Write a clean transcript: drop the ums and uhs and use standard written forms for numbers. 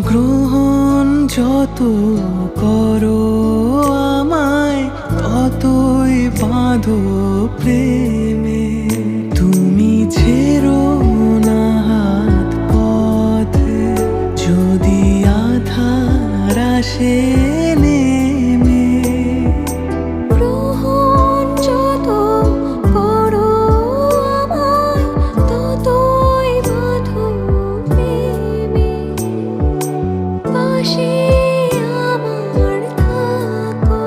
গ্রহণ যত করো আমায়, ততই বাঁধো প্রেমে। তুমি ছেড়ো না হাত পথে, যদি আধার আসে নেমে। গ্রহণ যত করো আমায়, ততই বাঁধো প্রেমে। পাশে আমার থাকো।